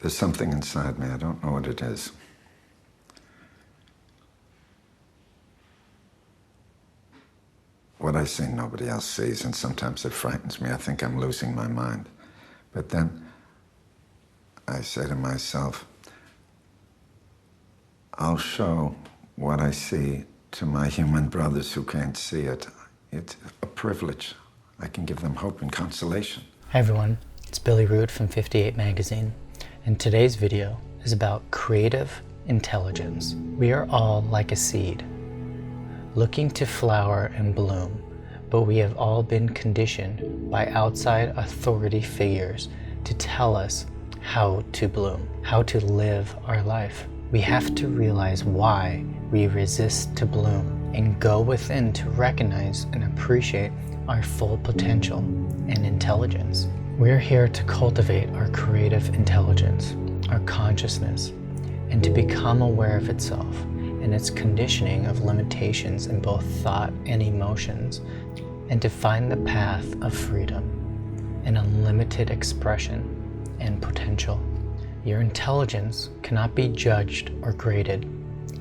There's something inside me, I don't know what it is. What I see nobody else sees, and sometimes it frightens me. I think I'm losing my mind. But then I say to myself, I'll show what I see to my human brothers who can't see it. It's a privilege. I can give them hope and consolation. Hi everyone, it's Billy Root from FIFTY8 magazine, and today's video is about creative intelligence. We are all like a seed, looking to flower and bloom, but we have all been conditioned by outside authority figures to tell us how to bloom, how to live our life. We have to realize why we resist to bloom and go within to recognize and appreciate our full potential and intelligence. We're here to cultivate our creative intelligence, our consciousness, and to become aware of itself and its conditioning of limitations in both thought and emotions, and to find the path of freedom and unlimited expression and potential. Your intelligence cannot be judged or graded.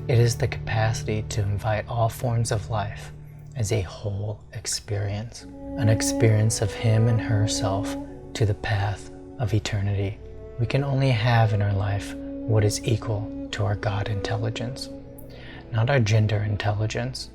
It is the capacity to invite all forms of life as a whole experience, an experience of him and herself to the path of eternity. We can only have in our life what is equal to our God intelligence, not our gender intelligence,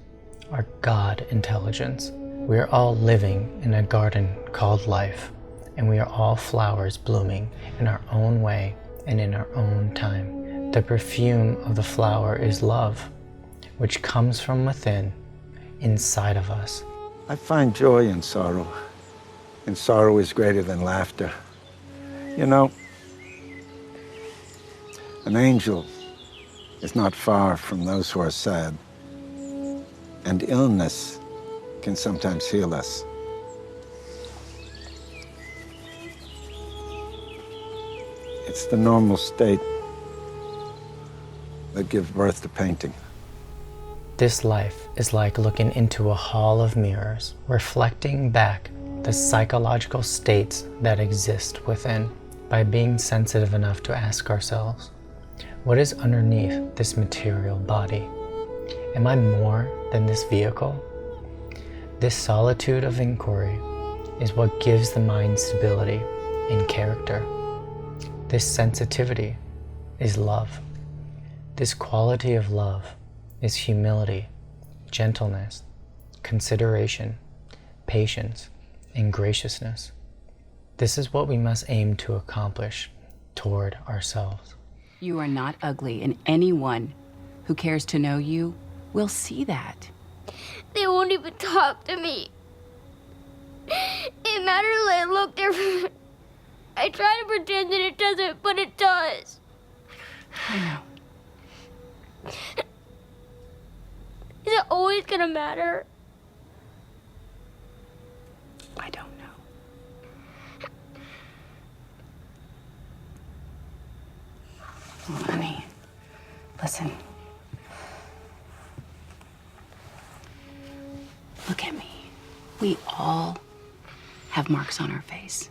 our God intelligence. We are all living in a garden called life, and we are all flowers blooming in our own way and in our own time. The perfume of the flower is love, which comes from within, inside of us. I find joy in sorrow, and sorrow is greater than laughter. You know, an angel is not far from those who are sad, and illness can sometimes heal us. It's the normal state that gives birth to painting. This life is like looking into a hall of mirrors, reflecting back the psychological states that exist within by being sensitive enough to ask ourselves, what is underneath this material body? Am I more than this vehicle? This solitude of inquiry is what gives the mind stability and character. This sensitivity is love. This quality of love is humility, gentleness, consideration, patience, and graciousness. This is what we must aim to accomplish toward ourselves. You are not ugly, and anyone who cares to know you will see that. They won't even talk to me. It matters that I look different. I try to pretend that it doesn't, but it does. I know. Is it always gonna matter? I don't know. Oh, honey, listen. Look at me. We all have marks on our face.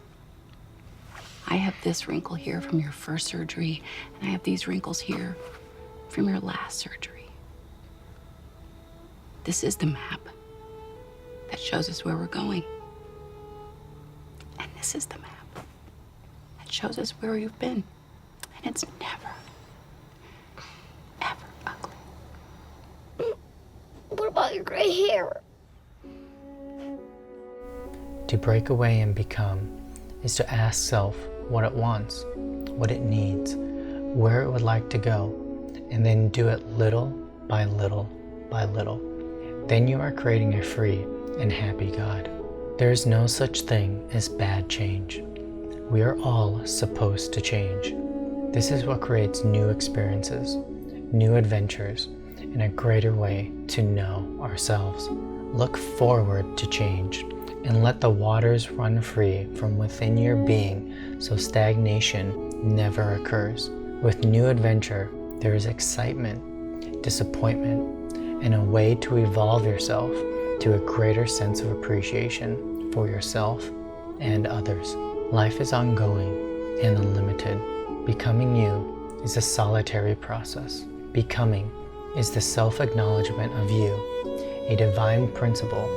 I have this wrinkle here from your first surgery, and I have these wrinkles here from your last surgery. This is the map that shows us where we're going. And this is the map that shows us where you've been. And it's never, ever ugly. What about your gray hair? To break away and become is to ask self what it wants, what it needs, where it would like to go, and then do it little by little by little. Then you are creating a free and happy God. There is no such thing as bad change. We are all supposed to change. This is what creates new experiences, new adventures, and a greater way to know ourselves. Look forward to change and let the waters run free from within your being so stagnation never occurs. With new adventure, there is excitement, disappointment, and a way to evolve yourself to a greater sense of appreciation for yourself and others. Life is ongoing and unlimited. Becoming you is a solitary process. Becoming is the self-acknowledgement of you, a divine principle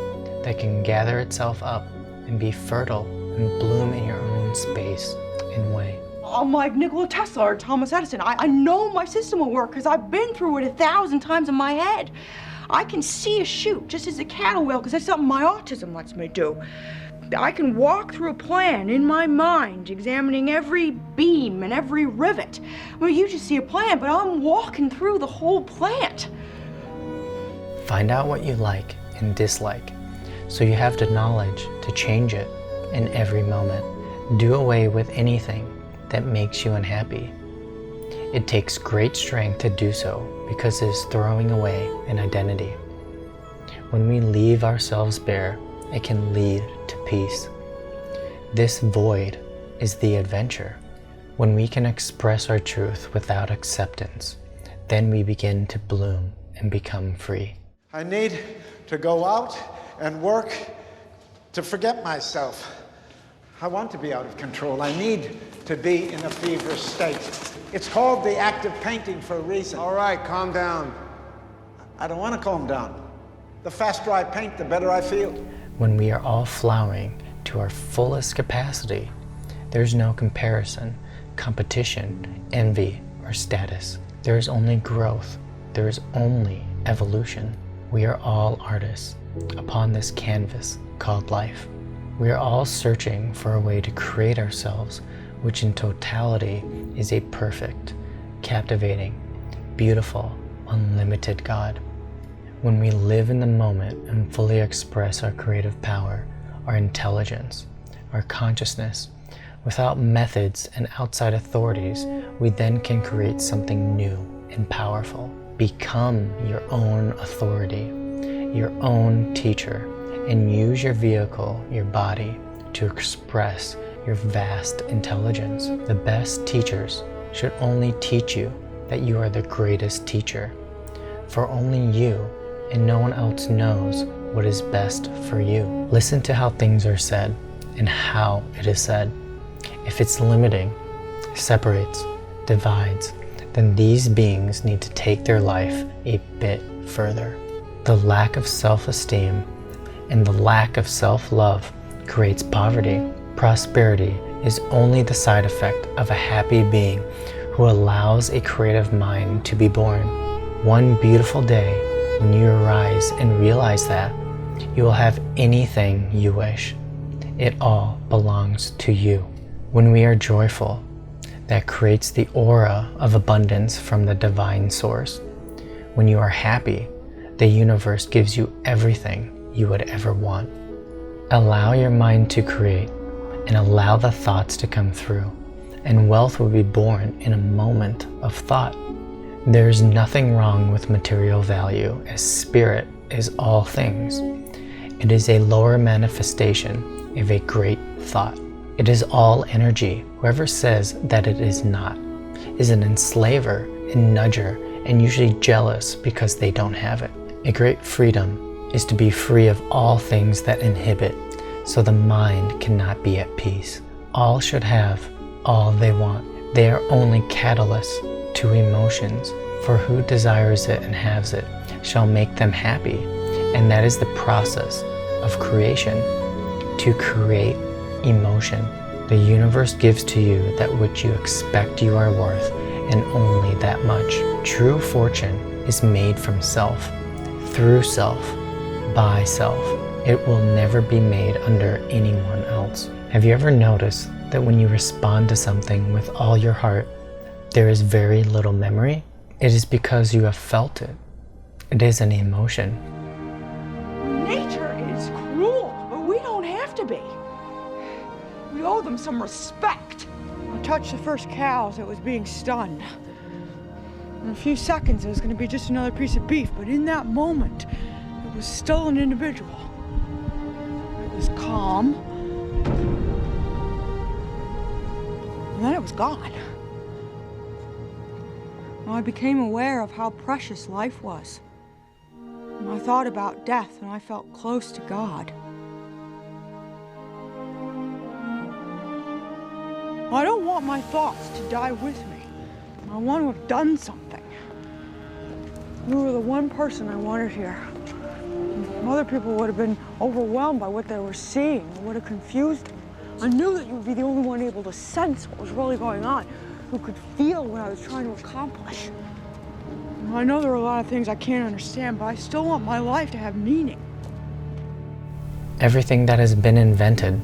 that can gather itself up and be fertile and bloom in your own space and way. I'm like Nikola Tesla or Thomas Edison. I know my system will work because I've been through it 1,000 times in my head. I can see a shoot just as a cattle will because that's something my autism lets me do. I can walk through a plan in my mind, examining every beam and every rivet. Well, you just see a plan, but I'm walking through the whole plant. Find out what you like and dislike, so you have the knowledge to change it in every moment. Do away with anything that makes you unhappy. It takes great strength to do so because it is throwing away an identity. When we leave ourselves bare, it can lead to peace. This void is the adventure. When we can express our truth without acceptance, then we begin to bloom and become free. I need to go out and work to forget myself. I want to be out of control. I need to be in a feverish state. It's called the act of painting for a reason. All right, calm down. I don't want to calm down. The faster I paint, the better I feel. When we are all flowering to our fullest capacity, there's no comparison, competition, envy, or status. There is only growth. There is only evolution. We are all artists upon this canvas called life. We are all searching for a way to create ourselves, which in totality is a perfect, captivating, beautiful, unlimited God. When we live in the moment and fully express our creative power, our intelligence, our consciousness, without methods and outside authorities, we then can create something new and powerful. Become your own authority, your own teacher, and use your vehicle, your body, to express your vast intelligence. The best teachers should only teach you that you are the greatest teacher, for only you and no one else knows what is best for you. Listen to how things are said and how it is said. If it's limiting, separates, divides, then these beings need to take their life a bit further. The lack of self-esteem and the lack of self-love creates poverty. Prosperity is only the side effect of a happy being who allows a creative mind to be born. One beautiful day, when you arise and realize that, you will have anything you wish. It all belongs to you. When we are joyful, that creates the aura of abundance from the divine source. When you are happy, the universe gives you everything you would ever want. Allow your mind to create and allow the thoughts to come through, and wealth will be born in a moment of thought. There is nothing wrong with material value, as spirit is all things. It is a lower manifestation of a great thought. It is all energy. Whoever says that it is not is an enslaver and nudger and usually jealous because they don't have it. A great freedom is to be free of all things that inhibit, so the mind cannot be at peace. All should have all they want. They are only catalysts to emotions, for who desires it and has it shall make them happy. And that is the process of creation, to create emotion. The universe gives to you that which you expect you are worth, and only that much. True fortune is made from self, through self, by self. It will never be made under anyone else. Have you ever noticed that when you respond to something with all your heart, there is very little memory? It is because you have felt it. It is an emotion. Nature is cruel, but we don't have to be. We owe them some respect. I touched the first cow as it was being stunned. In a few seconds, it was going to be just another piece of beef, but in that moment, it was still an individual. It was calm, and then it was gone. I became aware of how precious life was. And I thought about death, and I felt close to God. I don't want my thoughts to die with me. I want to have done something. You were the one person I wanted here. Other people would have been overwhelmed by what they were seeing. It would have confused them. I knew that you would be the only one able to sense what was really going on, who could feel what I was trying to accomplish. I know there are a lot of things I can't understand, but I still want my life to have meaning. Everything that has been invented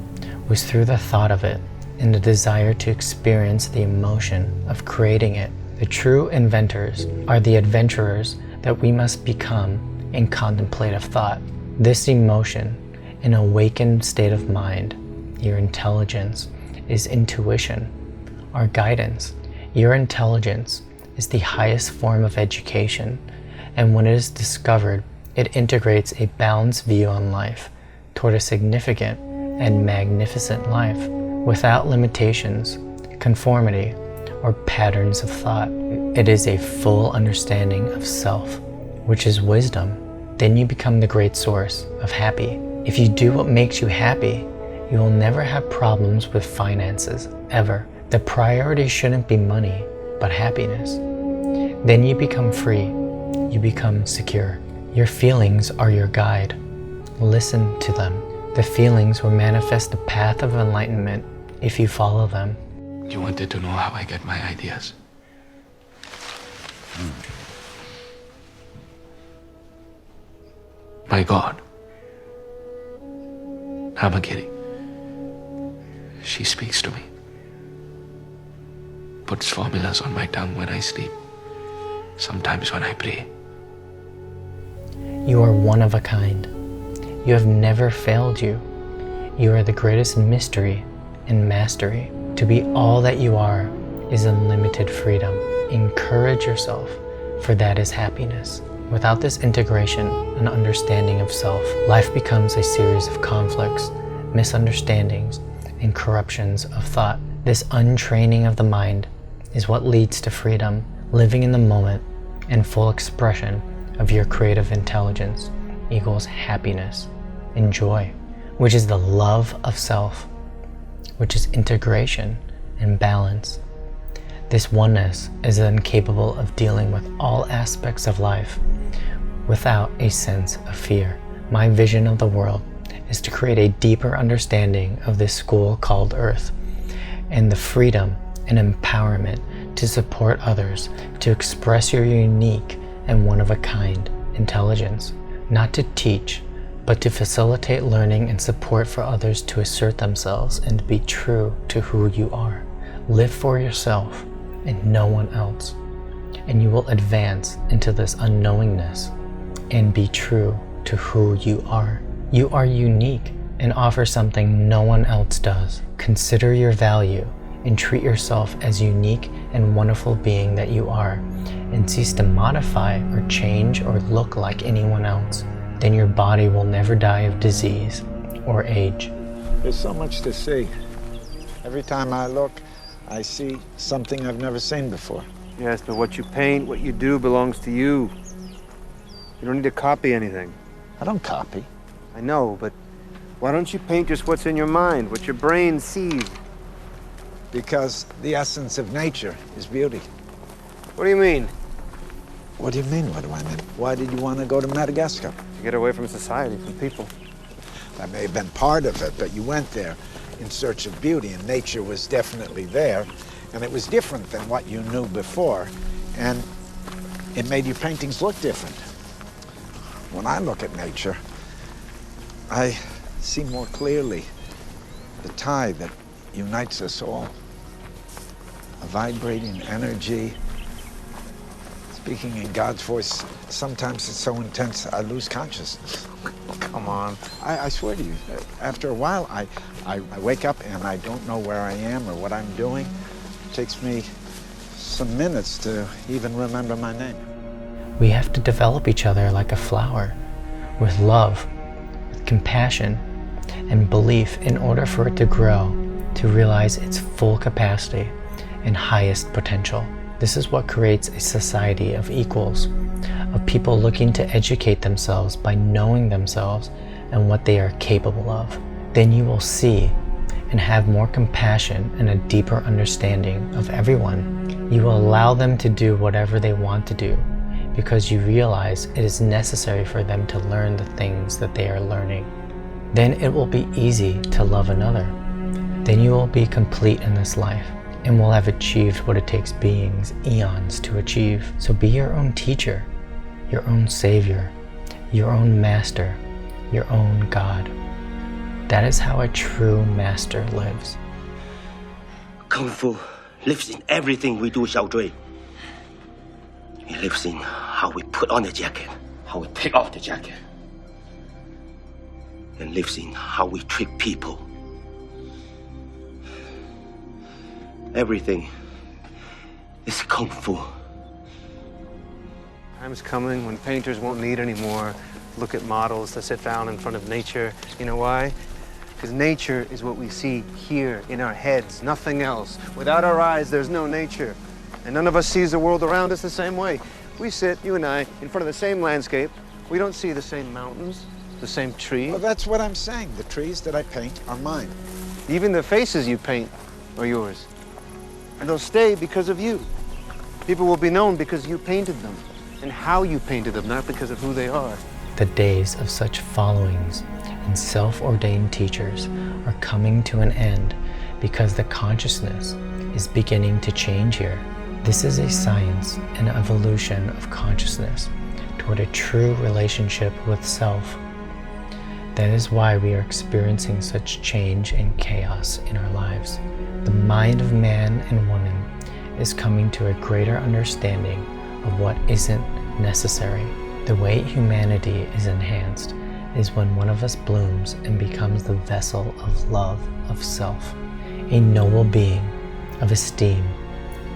was through the thought of it and the desire to experience the emotion of creating it. The true inventors are the adventurers that we must become in contemplative thought. This emotion, an awakened state of mind, your intelligence, is intuition, our guidance. Your intelligence is the highest form of education, and when it is discovered, it integrates a balanced view on life toward a significant and magnificent life without limitations, conformity, or patterns of thought. It is a full understanding of self, which is wisdom. Then you become the great source of happy. If you do what makes you happy, you will never have problems with finances, ever. The priority shouldn't be money, but happiness. Then you become free. You become secure. Your feelings are your guide. Listen to them. The feelings will manifest the path of enlightenment if you follow them. You wanted to know how I get my ideas. My God. Hamagiri. She speaks to me. Puts formulas on my tongue when I sleep. Sometimes when I pray. You are one of a kind. You have never failed you. You are the greatest mystery and mastery. To be all that you are is unlimited freedom. Encourage yourself, for that is happiness. Without this integration and understanding of self, life becomes a series of conflicts, misunderstandings, and corruptions of thought. This untraining of the mind is what leads to freedom, living in the moment and full expression of your creative intelligence equals happiness and joy, which is the love of self, which is integration and balance. This oneness is then capable of dealing with all aspects of life without a sense of fear. My vision of the world is to create a deeper understanding of this school called Earth, and the freedom and empowerment to support others to express your unique and one-of-a-kind intelligence, not to teach, but to facilitate learning and support for others to assert themselves and to be true to who you are. Live for yourself and no one else, and you will advance into this unknowingness and be true to who you are. You are unique and offer something no one else does. Consider your value and treat yourself as unique and wonderful being that you are, and cease to modify or change or look like anyone else. Then your body will never die of disease or age. There's so much to see. Every time I look, I see something I've never seen before. Yes, but what you paint, what you do belongs to you. You don't need to copy anything. I don't copy. I know, but why don't you paint just what's in your mind, what your brain sees? Because the essence of nature is beauty. What do you mean? What do you mean, what do I mean? Why did you want to go to Madagascar? To get away from society, from people. That may have been part of it, but you went there in search of beauty, and nature was definitely there, and it was different than what you knew before, and it made your paintings look different. When I look at nature, I see more clearly the tie that unites us all. A vibrating energy, speaking in God's voice. Sometimes it's so intense, I lose consciousness. Come on. I swear to you, after a while, I wake up and I don't know where I am or what I'm doing. It takes me some minutes to even remember my name. We have to develop each other like a flower, with love, with compassion, and belief in order for it to grow, to realize its full capacity and highest potential. This is what creates a society of equals, of people looking to educate themselves by knowing themselves and what they are capable of. Then you will see and have more compassion and a deeper understanding of everyone. You will allow them to do whatever they want to do because you realize it is necessary for them to learn the things that they are learning. Then it will be easy to love another. Then you will be complete in this life and will have achieved what it takes beings eons to achieve. So be your own teacher, your own savior, your own master, your own God. That is how a true master lives. Kung Fu lives in everything we do, Xiao Zhui. It lives in how we put on the jacket, how we take off the jacket. It lives in how we treat people. Everything is Kung Fu. Time's coming when painters won't need anymore. Look at models to sit down in front of nature. You know why? Because nature is what we see here in our heads, nothing else. Without our eyes, there's no nature. And none of us sees the world around us the same way. We sit, you and I, in front of the same landscape. We don't see the same mountains, the same trees. Well, that's what I'm saying. The trees that I paint are mine. Even the faces you paint are yours. And they'll stay because of you. People will be known because you painted them and how you painted them, not because of who they are. The days of such followings and self-ordained teachers are coming to an end because the consciousness is beginning to change here. This is a science and evolution of consciousness toward a true relationship with self. That is why we are experiencing such change and chaos in our lives. The mind of man and woman is coming to a greater understanding of what isn't necessary. The way humanity is enhanced is when one of us blooms and becomes the vessel of love of self, a noble being of esteem,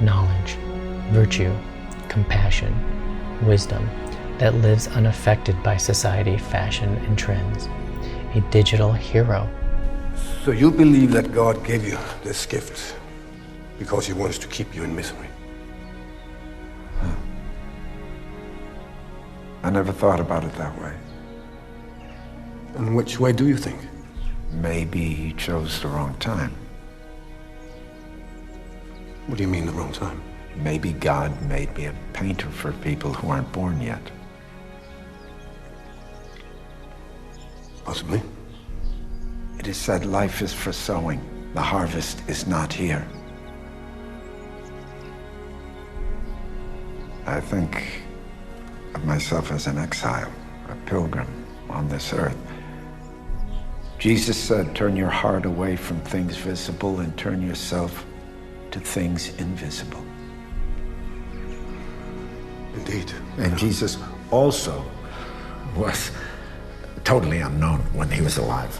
knowledge, virtue, compassion, wisdom that lives unaffected by society, fashion, and trends, a digital hero. So you believe that God gave you this gift because He wants to keep you in misery? I never thought about it that way. And which way do you think? Maybe He chose the wrong time. What do you mean the wrong time? Maybe God made me a painter for people who aren't born yet. Possibly. It is said life is for sowing. The harvest is not here. I think of myself as an exile, a pilgrim on this earth. Jesus said, turn your heart away from things visible and turn yourself to things invisible. Indeed. And Jesus also was totally unknown when He was alive.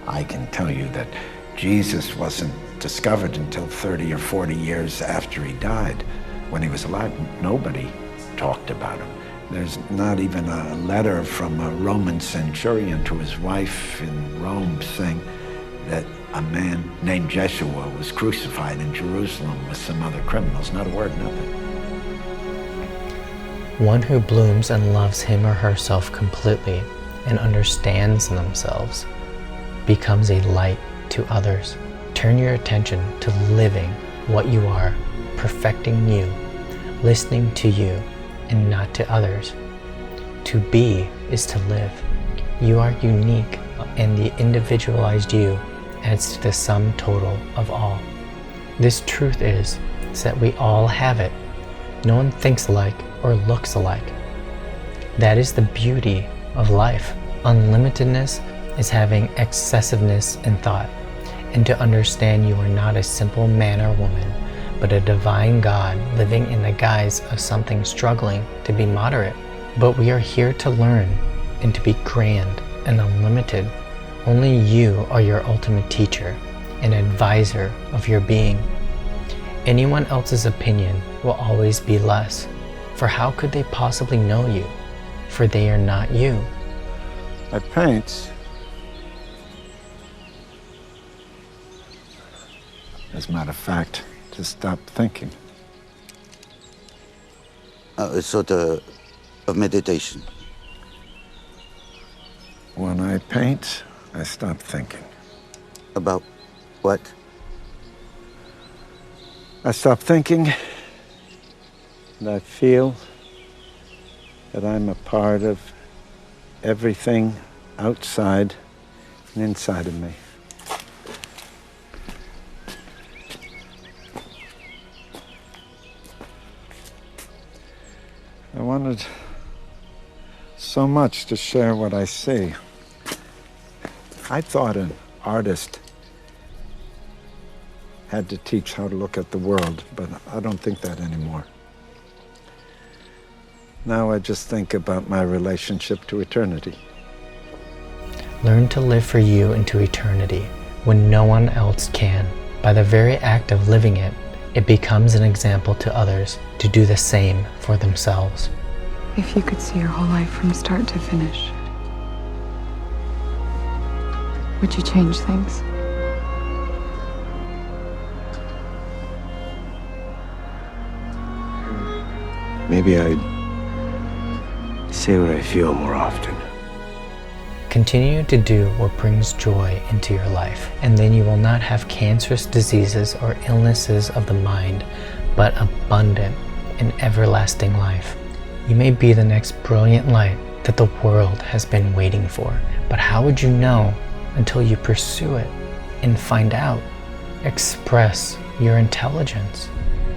I can tell you that Jesus wasn't discovered until 30 or 40 years after He died. When He was alive, nobody talked about Him. There's not even a letter from a Roman centurion to his wife in Rome saying that a man named Jeshua was crucified in Jerusalem with some other criminals. Not a word, nothing. One who blooms and loves him or herself completely and understands themselves becomes a light to others. Turn your attention to living what you are, perfecting you, listening to you, and not to others. To be is to live. You are unique, and the individualized you adds to the sum total of all. This truth is that we all have it. No one thinks alike or looks alike. That is the beauty of life. Unlimitedness is having excessiveness in thought, and to understand you are not a simple man or woman, but a divine God living in the guise of something struggling to be moderate. But we are here to learn and to be grand and unlimited. Only you are your ultimate teacher and advisor of your being. Anyone else's opinion will always be less, for how could they possibly know you? For they are not you. I paint. As a matter of fact, to stop thinking. A sort of meditation. When I paint, I stop thinking. About What? I stop thinking, and I feel that I'm a part of everything outside and inside of me. I wanted so much to share what I see. I thought an artist had to teach how to look at the world, but I don't think that anymore. Now I just think about my relationship to eternity. Learn to live for you into eternity when no one else can. By the very act of living it, it becomes an example to others to do the same for themselves. If you could see your whole life from start to finish, would you change things? Maybe I'd say what I feel more often. Continue to do what brings joy into your life, and then you will not have cancerous diseases or illnesses of the mind, but abundant and everlasting life. You may be the next brilliant light that the world has been waiting for, but how would you know until you pursue it and find out? Express your intelligence.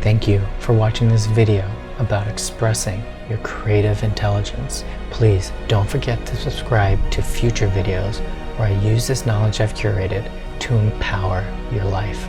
Thank you for watching this video about expressing your creative intelligence. Please don't forget to subscribe to future videos where I use this knowledge I've curated to empower your life.